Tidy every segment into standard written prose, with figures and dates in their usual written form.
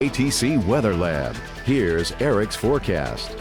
ATC Weather Lab. Here's Eric's forecast.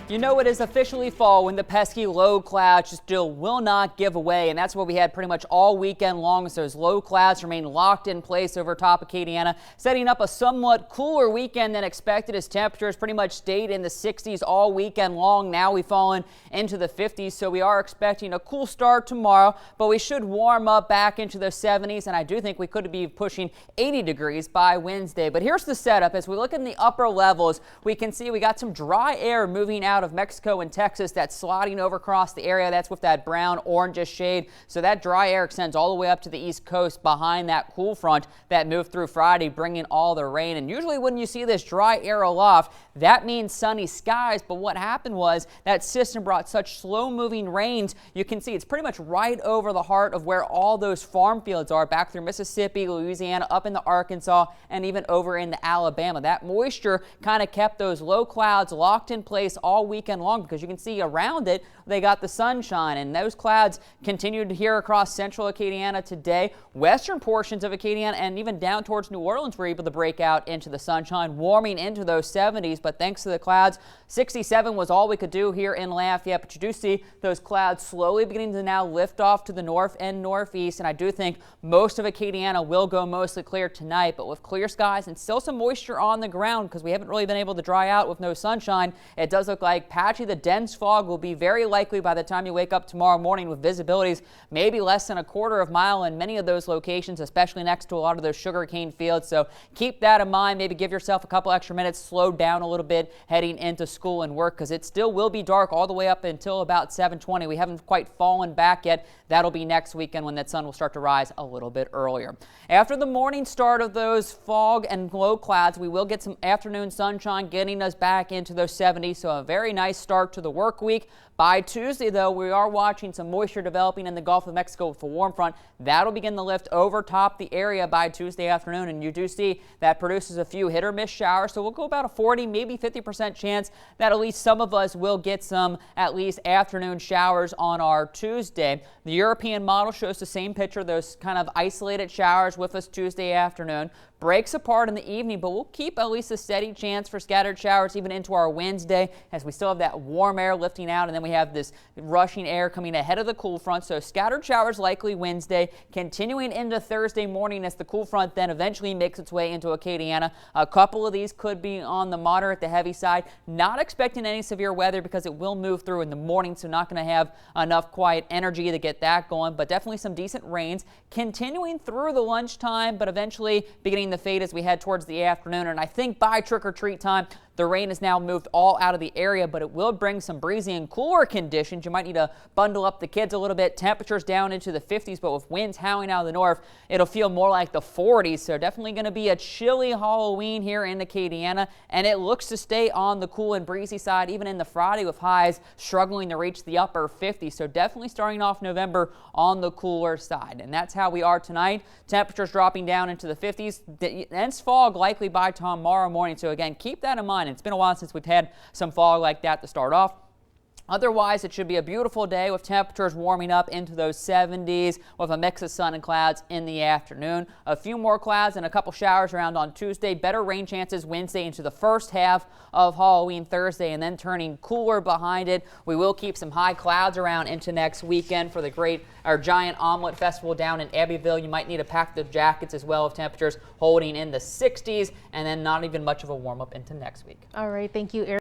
You know it is officially fall when the pesky low clouds still will not give away, and that's what we had pretty much all weekend long as those low clouds remain locked in place over top of Acadiana, setting up a somewhat cooler weekend than expected as temperatures pretty much stayed in the 60s all weekend long. Now we've fallen into the 50s, so we are expecting a cool start tomorrow, but we should warm up back into the 70s, and I do think we could be pushing 80 degrees by Wednesday. But here's the setup. As we look in the upper levels, we can see we got some dry air moving out of Mexico and Texas that's sliding over across the area. That's with that brown orangish shade. So that dry air extends all the way up to the east coast behind that cool front that moved through Friday, bringing all the rain. And usually when you see this dry air aloft, that means sunny skies. But what happened was that system brought such slow moving rains. You can see it's pretty much right over the heart of where all those farm fields are, back through Mississippi, Louisiana, up into Arkansas, and even over into Alabama. That moisture kind of kept those low clouds locked in place all weekend long, because you can see around it they got the sunshine, and those clouds continued here across central Acadiana today. Western portions of Acadiana and even down towards New Orleans were able to break out into the sunshine, warming into those 70s. But thanks to the clouds, 67 was all we could do here in Lafayette. But you do see those clouds slowly beginning to now lift off to the north and northeast, and I do think most of Acadiana will go mostly clear tonight. But with clear skies and still some moisture on the ground, because we haven't really been able to dry out with no sunshine, it does look like patchy. The dense fog will be very likely by the time you wake up tomorrow morning, with visibilities maybe less than a quarter of a mile in many of those locations, especially next to a lot of those sugarcane fields. So keep that in mind. Maybe give yourself a couple extra minutes, slow down a little bit heading into school and work, because it still will be dark all the way up until about 7:20. We haven't quite fallen back yet. That'll be next weekend when that sun will start to rise a little bit earlier. After the morning start of those fog and low clouds, we will get some afternoon sunshine getting us back into those 70s. So a very nice start to the work week. By Tuesday, though, we are watching some moisture developing in the Gulf of Mexico with a warm front. That'll begin to lift over top the area by Tuesday afternoon, and you do see that produces a few hit or miss showers. So we'll go about a 40, maybe 50% chance that at least some of us will get some at least afternoon showers on our Tuesday. The European model shows the same picture, those kind of isolated showers with us Tuesday afternoon. Breaks apart in the evening, but we'll keep at least a steady chance for scattered showers even into our Wednesday, as we still have that warm air lifting out, and then we have this rushing air coming ahead of the cool front. So scattered showers likely Wednesday, continuing into Thursday morning as the cool front then eventually makes its way into Acadiana. A couple of these could be on the moderate to heavy side. Not expecting any severe weather because it will move through in the morning, so not going to have enough quiet energy to get that going, but definitely some decent rains continuing through the lunchtime, but eventually beginning the fade as we head towards the afternoon. And I think by trick-or-treat time, the rain has now moved all out of the area, but it will bring some breezy and cooler conditions. You might need to bundle up the kids a little bit. Temperatures down into the 50s, but with winds howling out of the north, it'll feel more like the 40s. So definitely going to be a chilly Halloween here in Acadiana, and it looks to stay on the cool and breezy side even in the Friday, with highs struggling to reach the upper 50s. So definitely starting off November on the cooler side. And that's how we are tonight. Temperatures dropping down into the 50s. Dense fog likely by tomorrow morning. So again, keep that in mind. It's been a while since we've had some fog like that to start off. Otherwise, it should be a beautiful day with temperatures warming up into those 70s with a mix of sun and clouds in the afternoon. A few more clouds and a couple showers around on Tuesday. Better rain chances Wednesday into the first half of Halloween Thursday, and then turning cooler behind it. We will keep some high clouds around into next weekend for the giant omelet festival down in Abbeville. You might need to pack the jackets as well, with temperatures holding in the 60s, and then not even much of a warm up into next week. All right, thank you, Eric.